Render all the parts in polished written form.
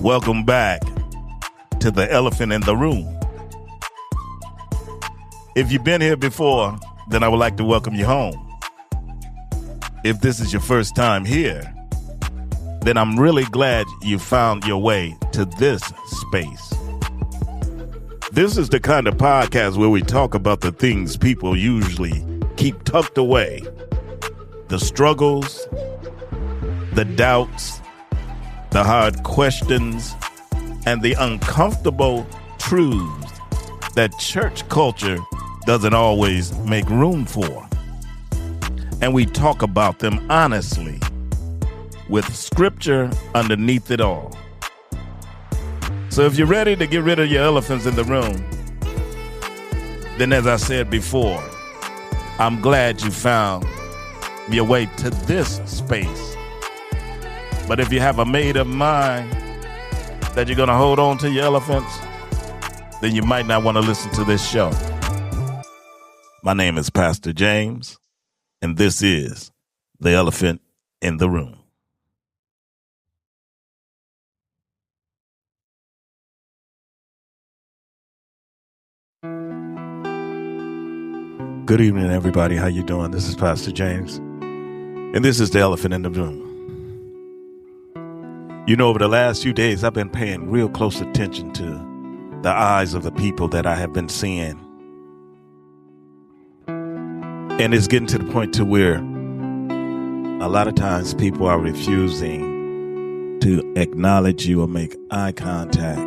Welcome back to the elephant in the room. If you've been here before, then I would like to welcome you home. If this is your first time here, then I'm really glad you found your way to this space. This is the kind of podcast where we talk about the things people usually keep tucked away. The struggles, the doubts, the hard questions, and the uncomfortable truths that church culture doesn't always make room for. And we talk about them honestly, with scripture underneath it all. So if you're ready to get rid of your elephants in the room, then as I said before, I'm glad you found your way to this space. But if you have a made-up mind that you're going to hold on to your elephants, then you might not want to listen to this show. My name is Pastor James, and this is The Elephant in the Room. Good evening, everybody. How you doing? This is Pastor James, and this is The Elephant in the Room. You know, over the last few days, I've been paying real close attention to the eyes of the people that I have been seeing. And it's getting to the point to where a lot of times people are refusing to acknowledge you or make eye contact.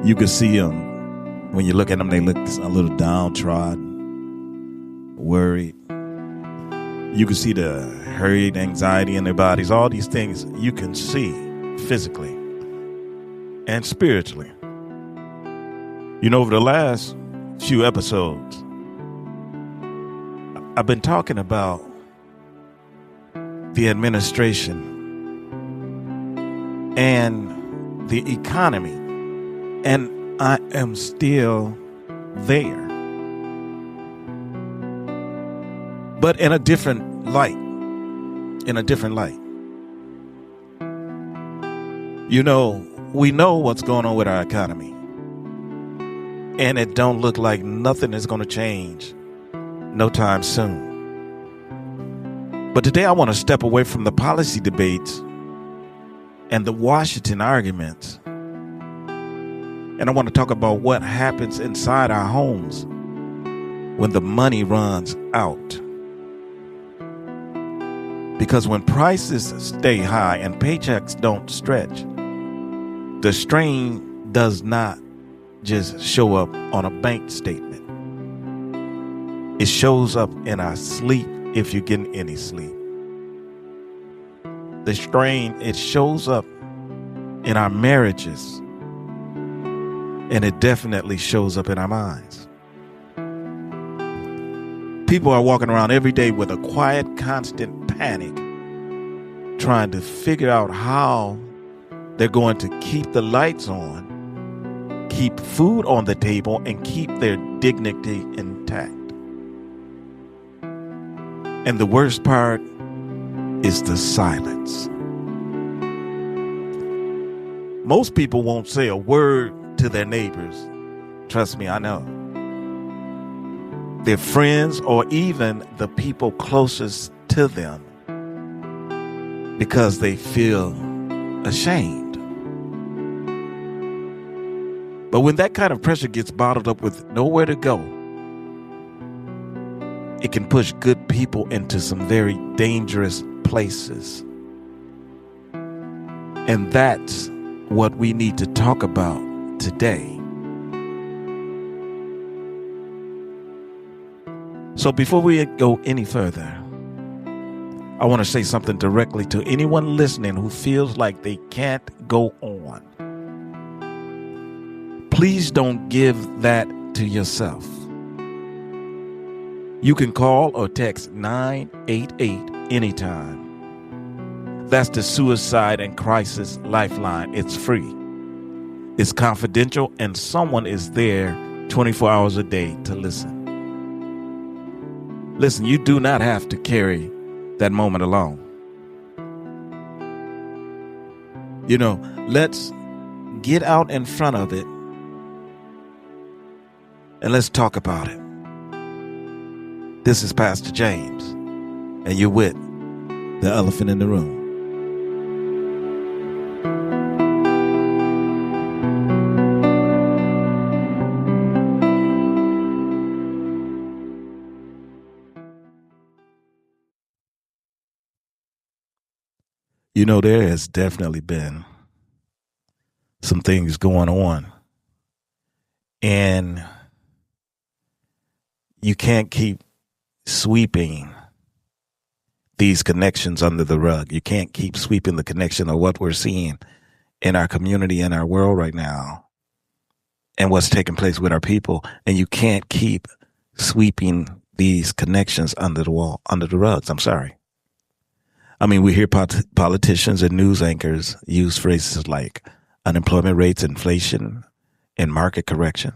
You can see them. When you look at them, they look a little downtrodden, worried. You can see the hurried anxiety in their bodies. All these things you can see physically and spiritually. You know, over the last few episodes, I've been talking about the administration and the economy, and I am still there, but in a different light. You know, we know what's going on with our economy, and it don't look like nothing is going to change no time soon. But today I want to step away from the policy debates and the Washington arguments. And I want to talk about what happens inside our homes when the money runs out. Because when prices stay high and paychecks don't stretch, the strain does not just show up on a bank statement. It shows up in our sleep, if you're getting any sleep. The strain, it shows up in our marriages. And it definitely shows up in our minds. People are walking around every day with a quiet, constant panic, trying to figure out how they're going to keep the lights on, keep food on the table, and keep their dignity intact. And the worst part is the silence. Most people won't say a word to their neighbors. Trust me, I know. Their friends or even the people closest to them, because they feel ashamed. But when that kind of pressure gets bottled up with nowhere to go, it can push good people into some very dangerous places. And that's what we need to talk about today. So before we go any further, I want to say something directly to anyone listening who feels like they can't go on. Please don't give that to yourself. You can call or text 988 anytime. That's the Suicide and Crisis Lifeline. It's free. It's confidential, and someone is there 24 hours a day to listen. Listen, you do not have to carry that moment alone. Let's get out in front of it and let's talk about it. This is Pastor James, and you're with the elephant in the room. There has definitely been some things going on, and you can't keep sweeping these connections under the rug. You can't keep sweeping the connection of what we're seeing in our community, in our world right now, and what's taking place with our people. And you can't keep sweeping these connections under the rugs. I'm sorry. I mean, we hear politicians and news anchors use phrases like unemployment rates, inflation, and market correction.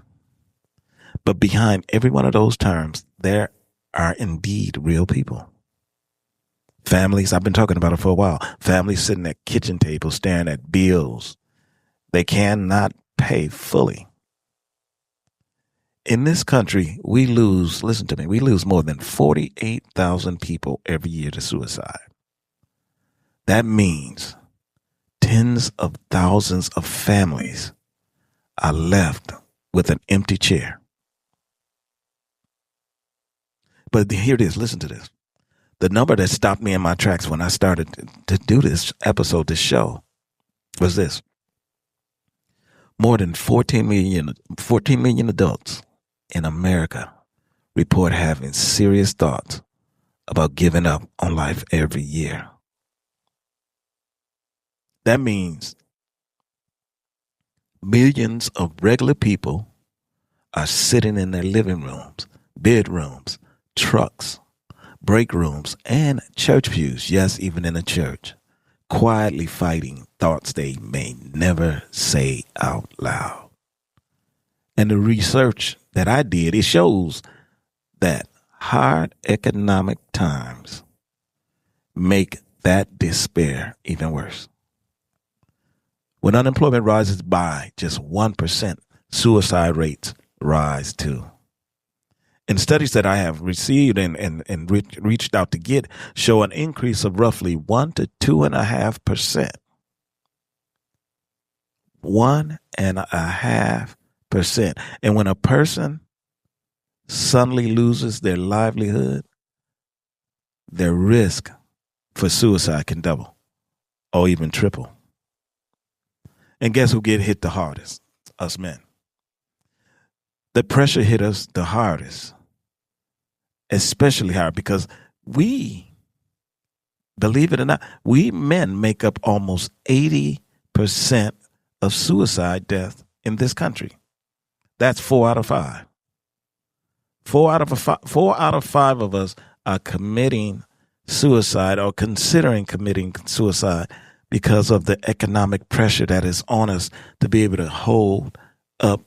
But behind every one of those terms, there are indeed real people. Families, I've been talking about it for a while. Families sitting at kitchen tables staring at bills they cannot pay fully. In this country, we lose more than 48,000 people every year to suicide. That means tens of thousands of families are left with an empty chair. But here it is. Listen to this. The number that stopped me in my tracks when I started to do this show, was this. More than 14 million adults in America report having serious thoughts about giving up on life every year. That means millions of regular people are sitting in their living rooms, bedrooms, trucks, break rooms, and church pews, yes, even in a church, quietly fighting thoughts they may never say out loud. And the research that I did, it shows that hard economic times make that despair even worse. When unemployment rises by just 1%, suicide rates rise too. And studies that I have received and reached out to get show an increase of roughly 1 to 2.5%. 1.5%. And when a person suddenly loses their livelihood, their risk for suicide can double or even triple. And guess who get hit the hardest? Us men. The pressure hit us the hardest, especially hard because we, believe it or not, we men make up almost 80% of suicide death in this country. That's 4 out of 5. 4 out of 5 of us are committing suicide or considering committing suicide because of the economic pressure that is on us to be able to hold up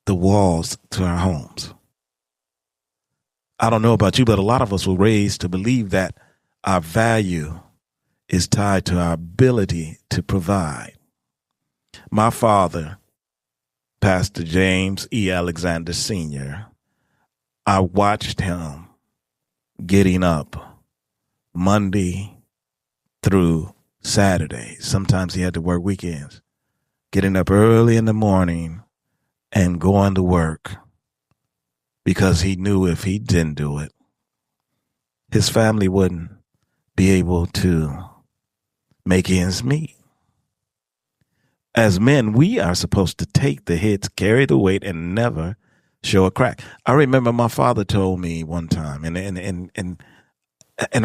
the walls to our homes. I don't know about you, but a lot of us were raised to believe that our value is tied to our ability to provide. My father, Pastor James E. Alexander Sr., I watched him getting up Monday through Saturday. Sometimes he had to work weekends, getting up early in the morning and going to work because he knew if he didn't do it, his family wouldn't be able to make ends meet. As men, we are supposed to take the hits, carry the weight, and never show a crack. I remember my father told me one time, and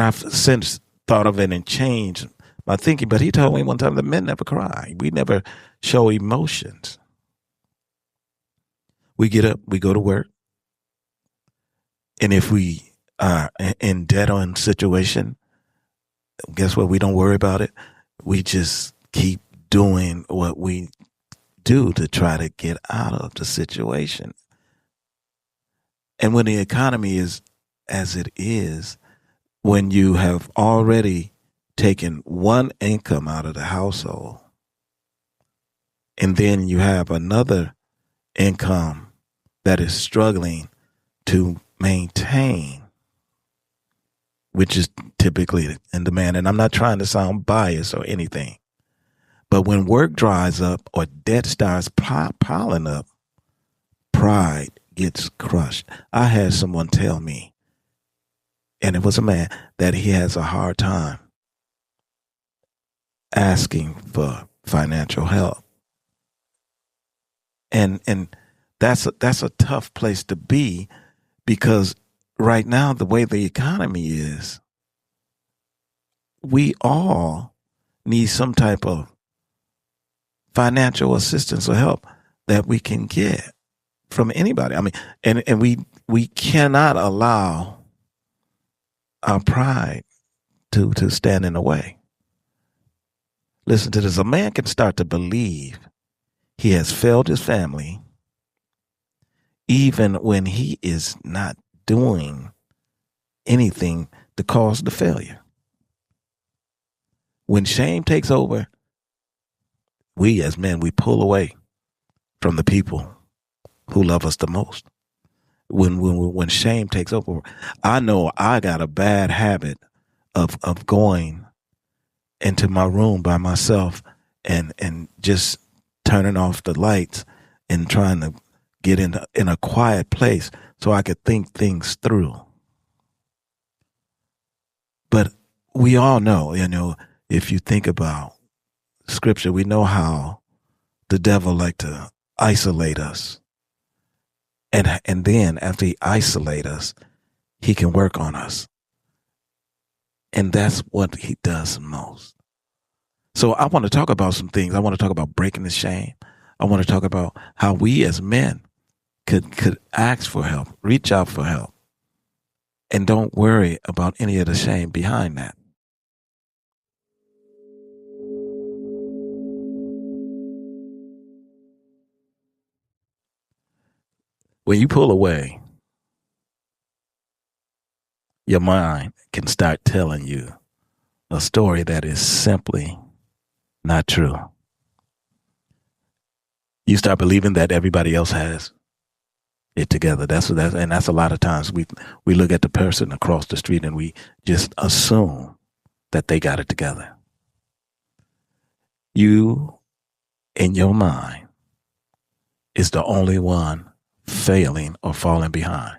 I've since thought of it and changed my thinking, but he told me one time that men never cry. We never show emotions. We get up, we go to work, and if we are in dead-on situation, guess what? We don't worry about it. We just keep doing what we do to try to get out of the situation. And when the economy is as it is, when you have already taken one income out of the household, And then you have another income that is struggling to maintain, which is typically in demand. And I'm not trying to sound biased or anything, but when work dries up or debt starts piling up, pride gets crushed. I had someone tell me, and it was a man, that he has a hard time asking for financial help. And that's a tough place to be, because right now, the way the economy is, we all need some type of financial assistance or help that we can get from anybody. I mean, and we cannot allow our pride to stand in the way. Listen to this. A man can start to believe he has failed his family even when he is not doing anything to cause the failure. When shame takes over, we as men, we pull away from the people who love us the most. When shame takes over, I know I got a bad habit of going into my room by myself and just turning off the lights and trying to get in a quiet place so I could think things through. But we all know, if you think about Scripture, we know how the devil like to isolate us. And then after he isolates us, he can work on us. And that's what he does most. So I want to talk about some things. I want to talk about breaking the shame. I want to talk about how we as men could ask for help, reach out for help, and don't worry about any of the shame behind that. When you pull away, your mind can start telling you a story that is simply not true. You start believing that everybody else has it together. That's a lot of times we look at the person across the street and we just assume that they got it together. You, in your mind, is the only one failing or falling behind.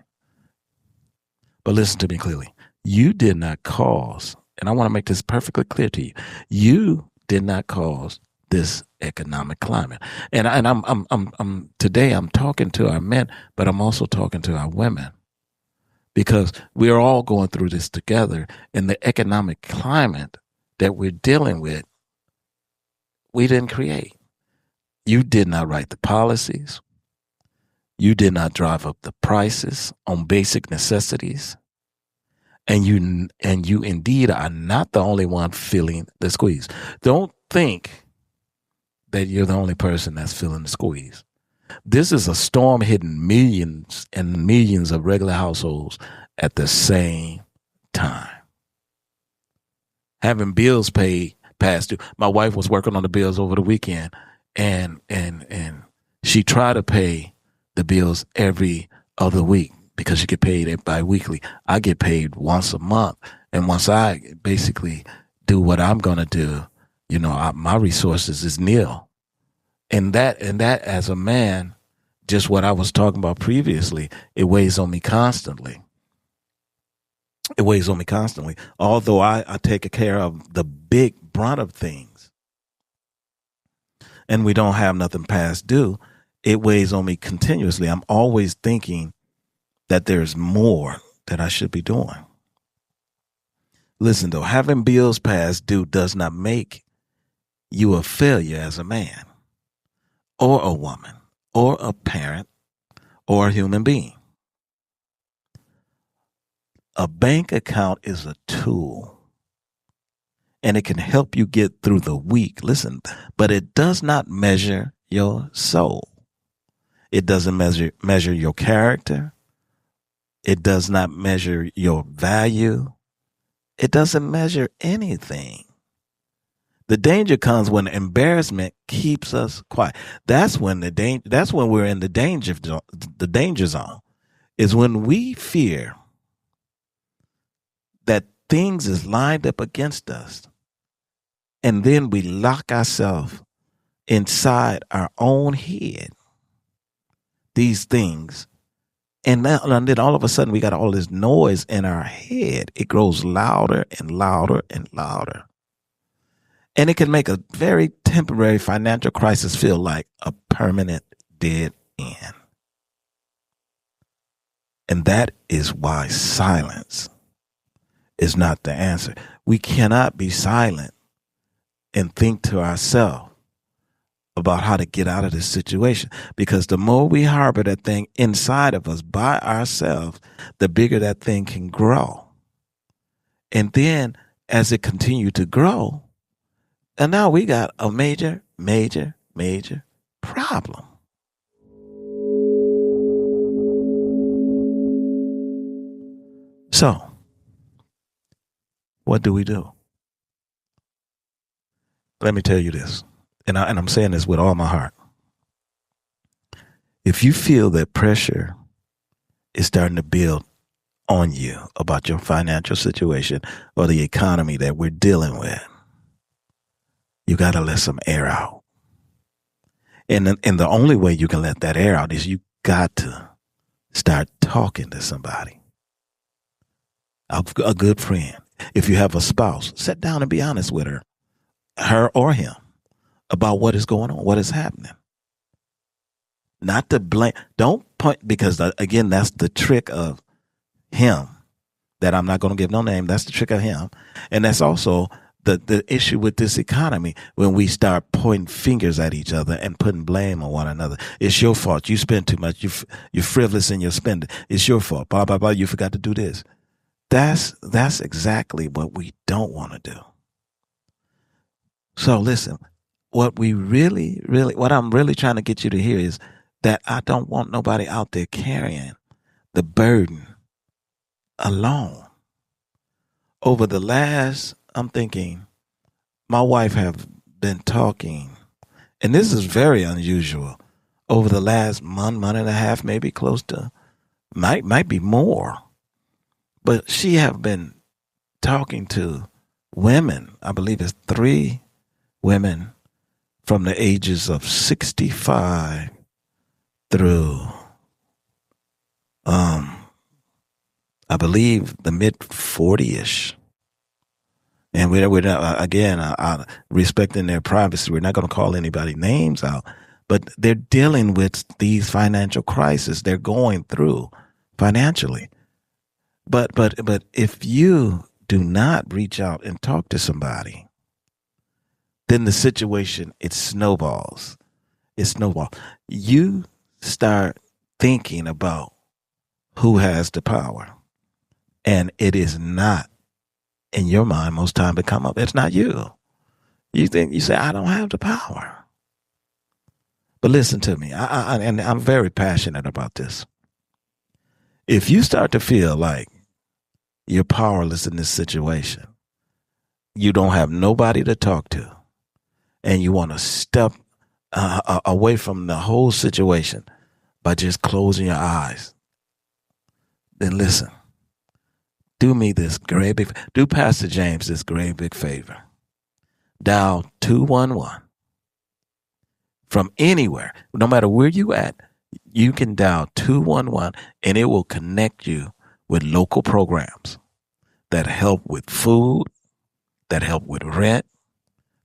But listen to me clearly. You did not cause, and I want to make this perfectly clear to you. You did not cause this economic climate. And I'm today I'm talking to our men, but I'm also talking to our women, because we are all going through this together. And the economic climate that we're dealing with, we didn't create. You did not write the policies. You did not drive up the prices on basic necessities. And you indeed are not the only one feeling the squeeze. Don't think that you're the only person that's feeling the squeeze. This is a storm hitting millions and millions of regular households at the same time. Having bills paid past due. My wife was working on the bills over the weekend, and she tried to pay the bills every other week because she get paid bi-weekly. I get paid once a month. And once I basically do what I'm going to do, my resources is nil. And that as a man, just what I was talking about previously, it weighs on me constantly. It weighs on me constantly. Although I take care of the big brunt of things and we don't have nothing past due, it weighs on me continuously. I'm always thinking that there's more that I should be doing. Listen, though, having bills past due does not make you a failure as a man or a woman or a parent or a human being. A bank account is a tool, and it can help you get through the week. Listen, but it does not measure your soul. It doesn't measure your character. It does not measure your value. It doesn't measure anything. The danger comes when embarrassment keeps us quiet. That's when that's when we're in the danger zone. Is when we fear that things is lined up against us, and then we lock ourselves inside our own head. These things, and then all of a sudden we got all this noise in our head. It grows louder and louder and louder. And it can make a very temporary financial crisis feel like a permanent dead end. And that is why silence is not the answer. We cannot be silent and think to ourselves about how to get out of this situation. Because the more we harbor that thing inside of us by ourselves, the bigger that thing can grow. And then as it continues to grow, and now we got a major, major, major problem. So, what do we do? Let me tell you this, and I'm saying this with all my heart. If you feel that pressure is starting to build on you about your financial situation or the economy that we're dealing with, you got to let some air out. And the only way you can let that air out is you got to start talking to somebody. A good friend. If you have a spouse, sit down and be honest with her or him, about what is going on, what is happening. Not to blame. Don't point, because again, that's the trick of him, that I'm not going to give no name. That's the trick of him. And that's also the issue with this economy, when we start pointing fingers at each other and putting blame on one another. It's your fault. You spend too much. You're frivolous in your spending. It's your fault. Blah, blah, blah. You forgot to do this. That's exactly what we don't want to do. So listen, what I'm really trying to get you to hear is that I don't want nobody out there carrying the burden alone. Over the last, I'm thinking, my wife have been talking, and this is very unusual, over the last month and a half, maybe close to, might be more. But she have been talking to women, I believe it's 3 women from the ages of 65 through, I believe, the mid 40-ish. And we're not, again, respecting their privacy. We're not going to call anybody names out, but they're dealing with these financial crises they're going through financially. But if you do not reach out and talk to somebody, then the situation, it snowballs. You start thinking about who has the power, and it is not in your mind most time to come up. It's not you. You say, I don't have the power. But listen to me, and I'm very passionate about this. If you start to feel like you're powerless in this situation, you don't have nobody to talk to, and you want to step away from the whole situation by just closing your eyes, then listen. Do me this great big, do Pastor James this great big favor. Dial 211 from anywhere, no matter where you at. You can dial 211, and it will connect you with local programs that help with food, that help with rent,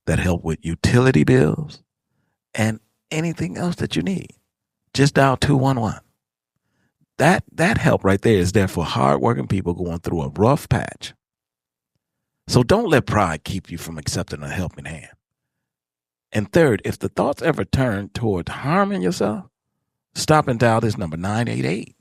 that help with utility bills, and anything else that you need. Just dial 211. That help right there is there for hardworking people going through a rough patch. So don't let pride keep you from accepting a helping hand. And third, if the thoughts ever turn toward harming yourself, stop and dial this number, 988.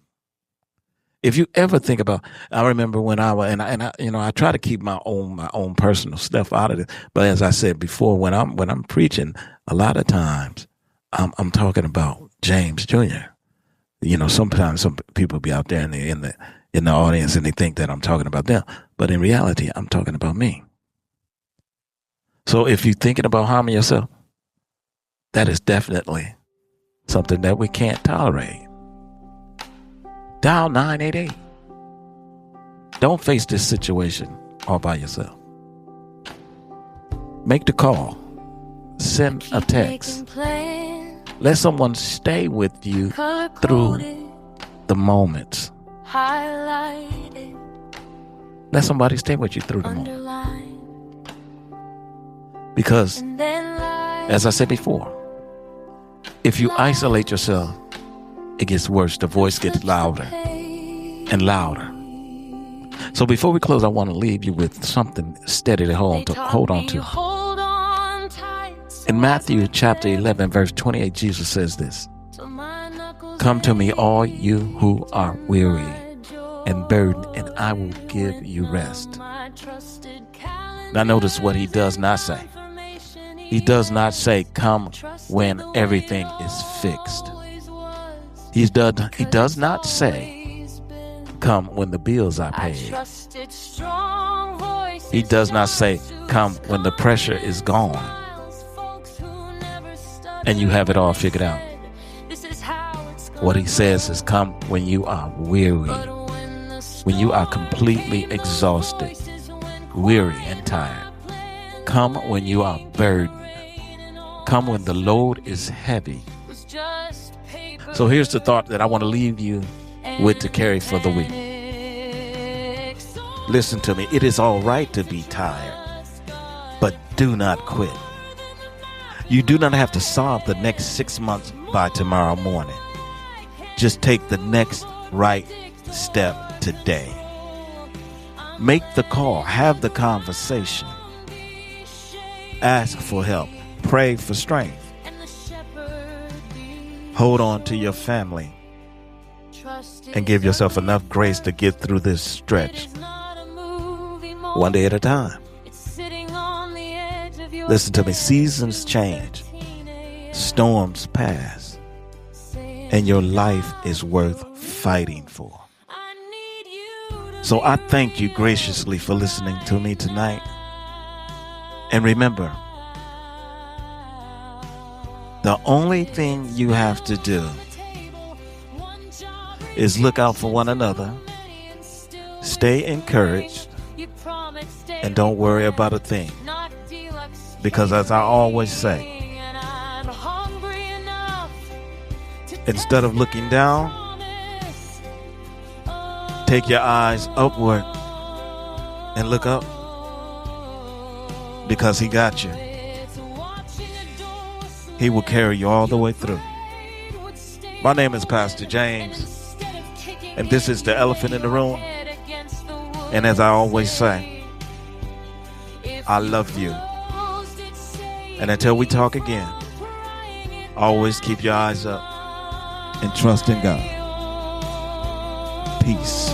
If you ever think about, I remember when I try to keep my own personal stuff out of it. But as I said before, when I'm preaching, a lot of times I'm talking about James Jr. Sometimes some people be out there in the audience and they think that I'm talking about them, but in reality, I'm talking about me. So if you're thinking about harming yourself, that is definitely something that we can't tolerate. Dial 988. Don't face this situation all by yourself. Make the call. Send a text. Let someone stay with you through the moments. Let somebody stay with you through the moments. Because, as I said before, if you isolate yourself, it gets worse. The voice gets louder and louder. So before we close, I want to leave you with something steady to hold on to. In Matthew chapter 11, verse 28, Jesus says this: "Come to me, all you who are weary and burdened, and I will give you rest." Now notice what he does not say. He does not say, "Come when everything is fixed." He does not say, "Come when the bills are paid." He does not say, "Come when the pressure is gone and you have it all figured out." What he says is, "Come when you are weary, when you are completely exhausted, weary and tired. Come when you are burdened. Come when the load is heavy." So here's the thought that I want to leave you with to carry for the week. Listen to me. It is all right to be tired, but do not quit. You do not have to solve the next 6 months by tomorrow morning. Just take the next right step today. Make the call. Have the conversation. Ask for help. Pray for strength. Hold on to your family and give yourself enough grace to get through this stretch, one day at a time. Listen to me. Seasons change. Storms pass. And your life is worth fighting for. So I thank you graciously for listening to me tonight. And remember, the only thing you have to do is look out for one another, stay encouraged, and don't worry about a thing. Because as I always say, instead of looking down, take your eyes upward and look up, because he got you. He will carry you all the way through. My name is Pastor James, and this is the elephant in the room. And as I always say, I love you. And until we talk again, always keep your eyes up and trust in God. Peace.